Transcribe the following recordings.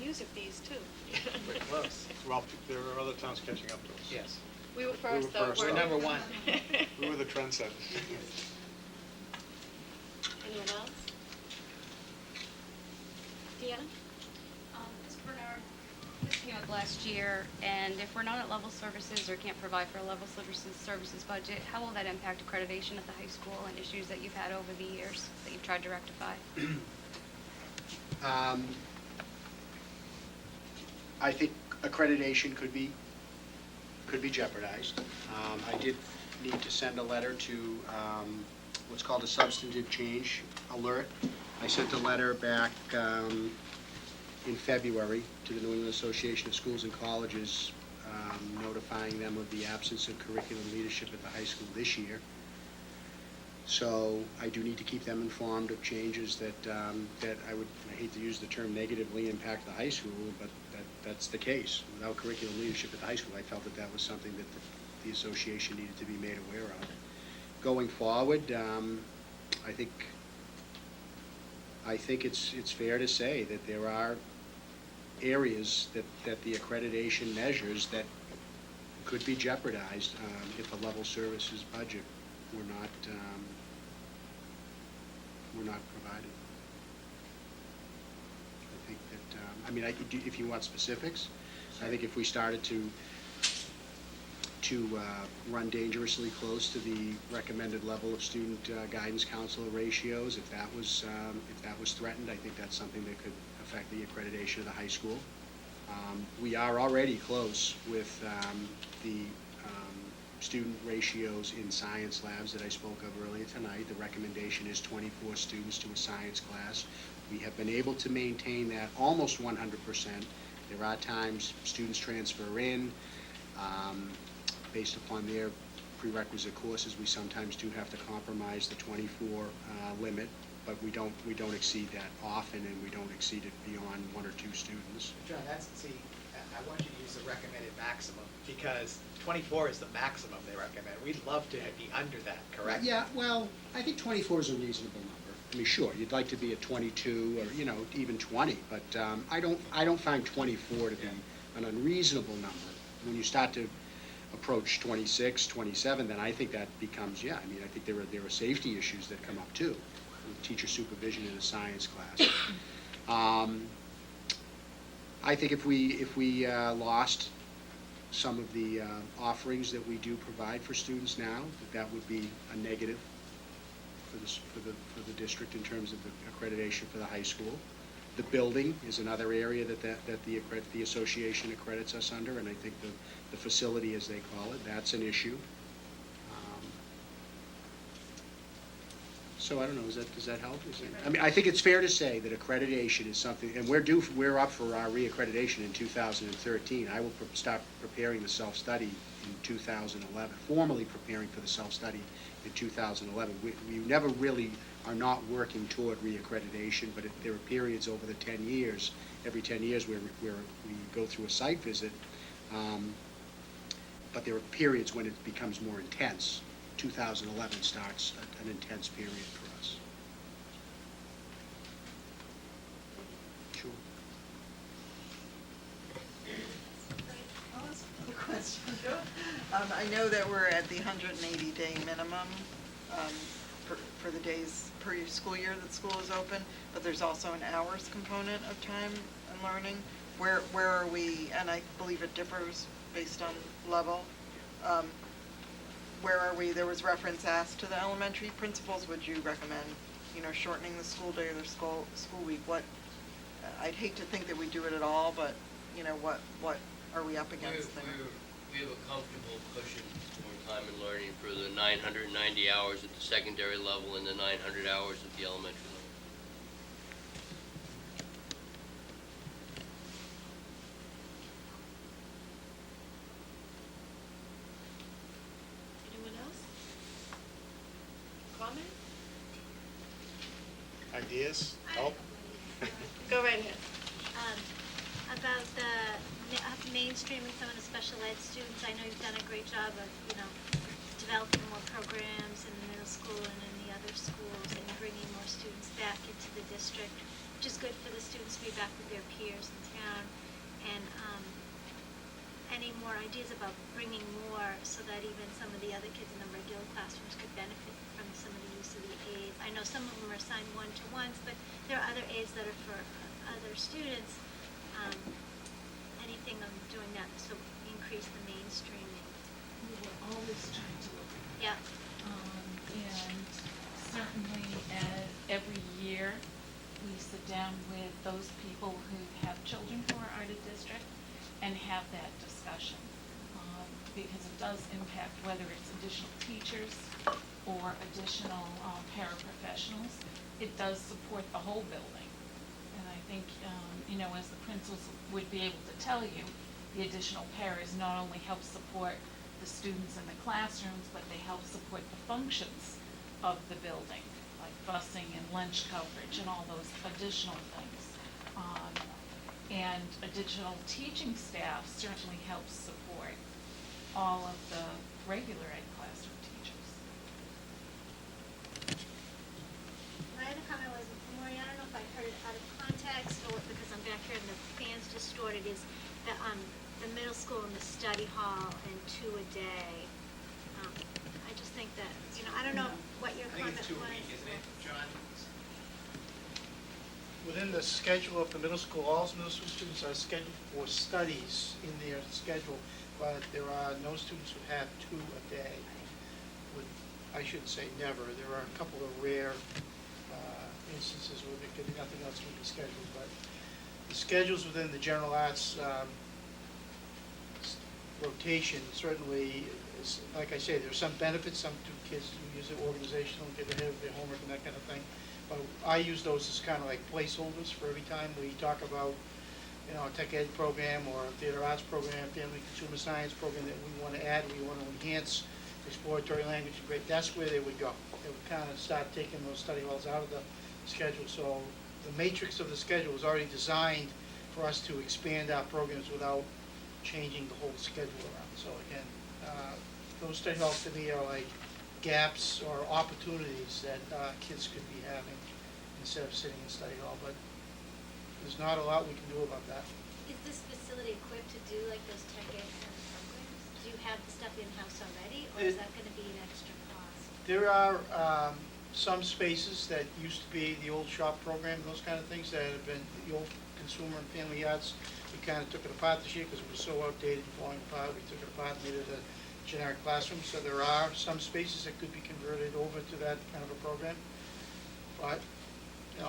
music fees too. We're close. Well, there are other towns catching up to us. Yes. We were We first were though. first, We're though. number one. We were the trendsetters. Anyone else? Deanna? Mr. Bernard, this came up last year, and if we're not at level services or can't provide for a level services budget, how will that impact accreditation at the high school and issues that you've had over the years that you've tried to rectify? I think accreditation could be jeopardized. I did need to send a letter to what's called a substantive change alert. I sent a letter back in February to the New England Association of Schools and Colleges, notifying them of the absence of curriculum leadership at the high school this year. So I do need to keep them informed of changes that I hate to use the term negatively impact the high school, but that's the case. Without curriculum leadership at the high school, I felt that was something that the association needed to be made aware of. Going forward, I think it's fair to say that there are areas that the accreditation measures that could be jeopardized if a level services budget were not provided. I think that, if you want specifics, I think if we started to run dangerously close to the recommended level of student guidance counselor ratios, if that was threatened, I think that's something that could affect the accreditation of the high school. We are already close with the student ratios in science labs that I spoke of earlier tonight. The recommendation is 24 students to a science class. We have been able to maintain that almost 100%. There are times students transfer in based upon their prerequisite courses. We sometimes do have to compromise the 24 limit, but we don't exceed that often, and we don't exceed it beyond 1 or 2 students. John, I want you to use the recommended maximum, because 24 is the maximum they recommend. We'd love to be under that, correct? Yeah, well, I think 24 is a reasonable number. I mean, sure, you'd like to be at 22 or, even 20, but I don't find 24 to be an unreasonable number. When you start to approach 26, 27, then I think that becomes, I think there are safety issues that come up too, with teacher supervision in a science class. I think if we lost some of the offerings that we do provide for students now, that would be a negative for the district in terms of the accreditation for the high school. The building is another area that the association accredits us under, and I think the facility, as they call it, that's an issue. So I don't know, does that help? I think it's fair to say that accreditation is something, and we're up for our reaccreditation in 2013. I will start preparing the self-study in 2011, formally preparing for the self-study in 2011. We never really are not working toward reaccreditation, but there are periods over the 10 years, every 10 years where we go through a site visit, but there are periods when it becomes more intense. 2011 starts an intense period for us. Sure. I'll ask another question. I know that we're at the 180-day minimum for the days per school year that school is open, but there's also an hours component of time and learning. Where are we, and I believe it differs based on level, where are we? There was reference asked to the elementary principals. Would you recommend, shortening the school day or the school week? I'd hate to think that we do it at all, but, what are we up against there? We have a comfortable cushion for time and learning for the 990 hours at the secondary level and the 900 hours at the elementary level. Anyone else? Comment? Ideas? Help? Go right ahead. About the mainstreaming some of the special ed students. I know you've done a great job of, developing more programs in the middle school and in the other schools and bringing more students back into the district. which is good for the students to be back with their peers in town. And any more ideas about bringing more so that even some of the other kids in the regular classrooms could benefit from some of the use of the aids? I know some of them are assigned one-to-ones, but there are other aids that are for other students. Anything on doing that, so increase the mainstreaming. We were always trying to look at Yeah. and certainly every year, we sit down with those people who have children who are out of district and have that discussion. Because it does impact whether it's additional teachers or additional paraprofessionals. It does support the whole building. And I think, as the principals would be able to tell you, the additional paras not only help support the students in the classrooms, but they help support the functions of the building, like busing and lunch coverage and all those additional things. And additional teaching staff certainly helps support all of the regular ed classroom teachers. My other comment was, Maureen, I don't know if I heard it out of context or because I'm back here and the fan's distorted, is the middle school and the study hall and 2 a day. I just think that, I don't know what your I think comment it's was. 2 a week, isn't it, John? Within the schedule of the middle school, all middle school students are scheduled for studies in their schedule, but there are no students who have 2 a day. I shouldn't say never. There are a couple of rare instances where there could be nothing else would be scheduled, but the schedules within the general arts rotation certainly is, like I say, there's some benefits. Some kids who use it organizational, get ahead of their homework and that kind of thing. But I use those as kind of like placeholders for every time we talk about, a tech ed program or a theater arts program, family consumer science program that we want to add, we want to enhance exploratory language. Great, that's where they would go. They would kind of start taking those study halls out of the schedule. So the matrix of the schedule is already designed for us to expand our programs without changing the whole schedule around. So again, those study halls to me are like gaps or opportunities that kids could be having instead of sitting in study hall. But there's not a lot we can do about that. Is this facility equipped to do like those tech ed kind of programs? Do you have the stuff in-house already, or is that going to be an extra cost? There are some spaces that used to be the old shop program, those kind of things that have been the old consumer and family arts. We kind of took it apart this year because it was so outdated and falling apart. We took it apart and made it a generic classroom. So there are some spaces that could be converted over to that kind of a program. But,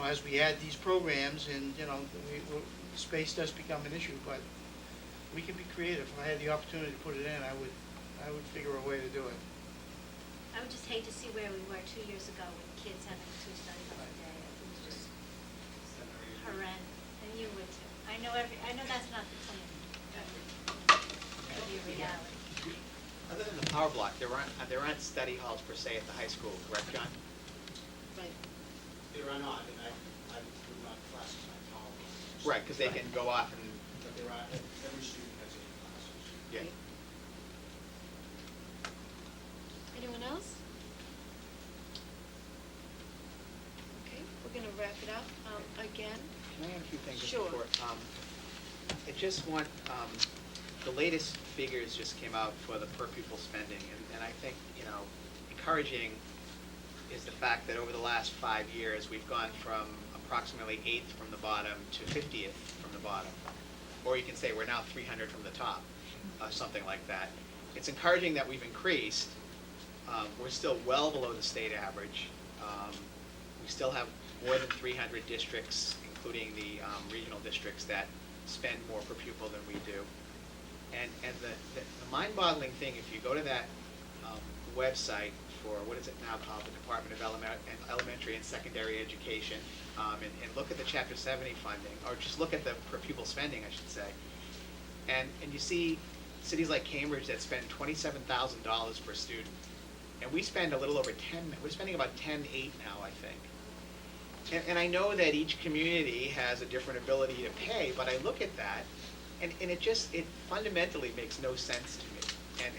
as we add these programs and, space does become an issue, but we can be creative. If I had the opportunity to put it in, I would figure a way to do it. I would just hate to see where we were 2 years ago with kids having 2 studies on a day. It was just horrendous. And you would too. I know that's not the plan. It would be a reality. Other than the power block, there aren't study halls per se at the high school, correct, John? Right. There are not, and I would not classify college. Right, because they can go off and, But there are, every student has 8 classes. yeah. Anyone else? Okay, we're gonna wrap it up, again. Can I add a few things just Sure. before? I just want, the latest figures just came out for the per pupil spending, and I think, encouraging is the fact that over the last 5 years, we've gone from approximately 8th from the bottom to 50th from the bottom. Or you can say we're now 300 from the top, something like that. It's encouraging that we've increased. We're still well below the state average. We still have more than 300 districts, including the regional districts, that spend more per pupil than we do. And the mind-boggling thing, if you go to that website for, what is it now called, the Department of Elementary and Secondary Education, and look at the Chapter 70 funding, or just look at the per pupil spending, I should say, and you see cities like Cambridge that spend $27,000 per student, and we spend a little over 10. We're spending about 10.8 now, I think. And I know that each community has a different ability to pay, but I look at that, and it fundamentally makes no sense to me.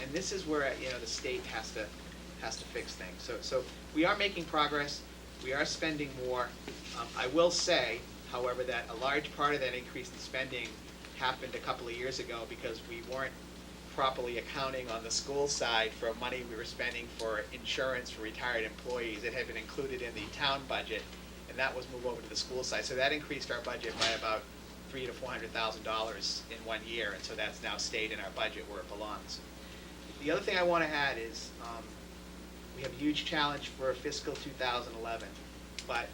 And this is where the state has to fix things. So we are making progress. We are spending more. I will say However, that a large part of that increase in spending happened a couple of years ago because we weren't properly accounting on the school side for money we were spending for insurance for retired employees. It had been included in the town budget, and that was moved over to the school side. So that increased our budget by about $300,000 to $400,000 in 1 year, and so that's now stayed in our budget where it belongs. The other thing I want to add is we have a huge challenge for fiscal 2011, but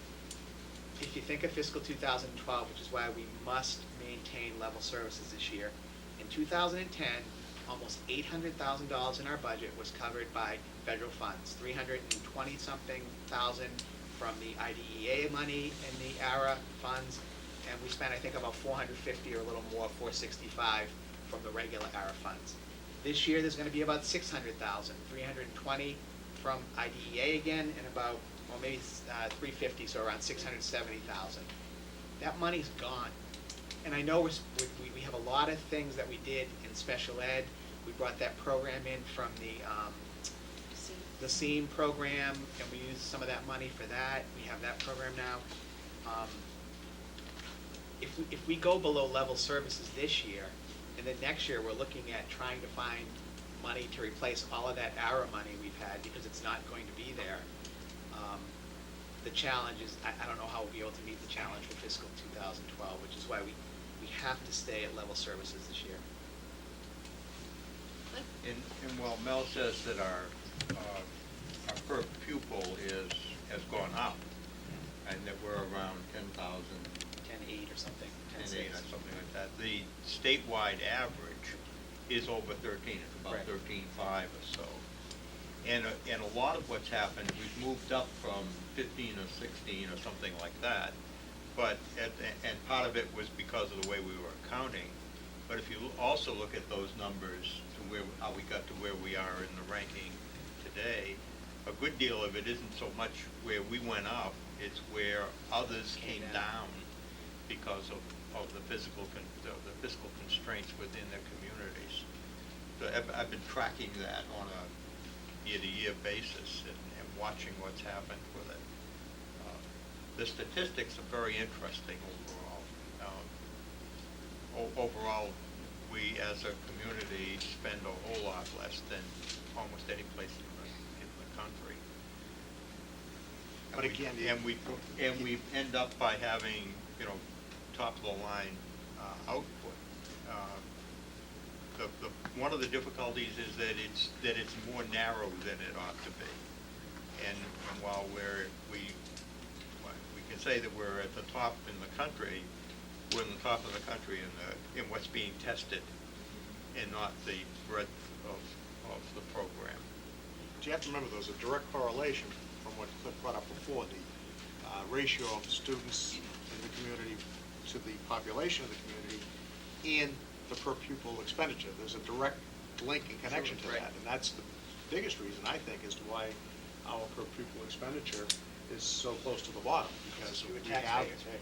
if you think of fiscal 2012, which is why we must maintain level services this year, in 2010, almost $800,000 in our budget was covered by federal funds, 320-something thousand from the IDEA money and the ARA funds, and we spent, I think, about 450 or a little more, 465 from the regular ARA funds. This year, there's going to be about 600,000, 320 from IDEA again, and about, well, maybe 350, so around 670,000. That money's gone. And I know we have a lot of things that we did in special ed. We brought that program in from the SEAM program, and we used some of that money for that. We have that program now. If we go below level services this year, and then next year we're looking at trying to find money to replace all of that ARA money we've had because it's not going to be there. The challenge is, I don't know how we'll be able to meet the challenge for fiscal 2012, which is why we have to stay at level services this year. And while Mel says that our per pupil has gone up, and that we're around 10,000. 10.8 or something. 10.8 or something like that. The statewide average is over 13, it's about Right. 13.5 or so. And a lot of what's happened, we've moved up from 15 or 16 or something like that. But, and part of it was because of the way we were accounting. But if you also look at those numbers to how we got to where we are in the ranking today, a good deal of it isn't so much where we went up, it's where others came down because of the fiscal constraints within their communities. So I've been tracking that on a year-to-year basis and watching what's happened with it. The statistics are very interesting overall. Overall, we as a community spend a whole lot less than almost any place in the country. But again, and we end up by having, top of the line output. One of the difficulties is that it's more narrow than it ought to be. And while we can say that we're at the top in the country, we're in the top of the country in what's being tested, and not the breadth of the program. But you have to remember, there's a direct correlation from what Cliff brought up before, the ratio of students in the community to the population of the community and the per pupil expenditure. There's a direct link and connection to Right. that, and that's the biggest reason, I think, as to why our per pupil expenditure is so close to the bottom, because Fewer we have, taxpayers, right.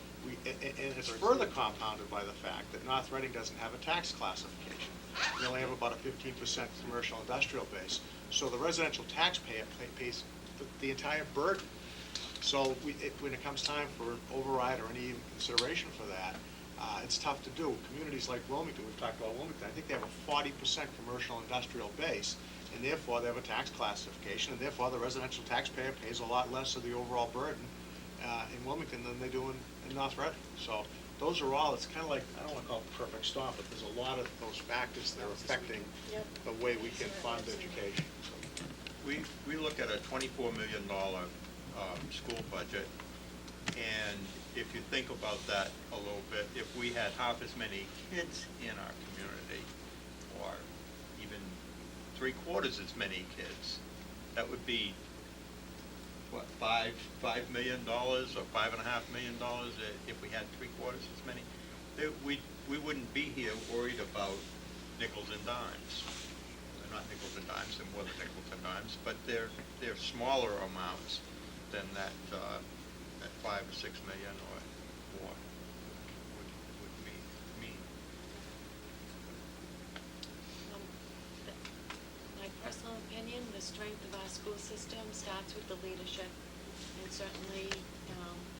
and it's further compounded by the fact that North Reading doesn't have a tax classification. We only have about a 15% commercial industrial base, so the residential taxpayer pays the entire burden. So when it comes time for an override or any consideration for that, it's tough to do. Communities like Wilmington, we've talked about Wilmington, I think they have a 40% commercial industrial base, and therefore they have a tax classification, and therefore the residential taxpayer pays a lot less of the overall burden in Wilmington than they do in North Reading. So those are all, it's kind of like, I don't want to call it the perfect storm, but there's a lot of those factors that are affecting the way we can fund education. So, We look at a $24 million school budget, and if you think about that a little bit, if we had half as many kids in our community, or even 3/4 as many kids, that would be, what, $5 million or $5.5 million if we had 3/4 as many. We wouldn't be here worried about nickels and dimes. They're not nickels and dimes, they're more than nickels and dimes, but they're smaller amounts than that 5 or 6 million or more would mean. My personal opinion, the strength of our school system starts with the leadership. And certainly,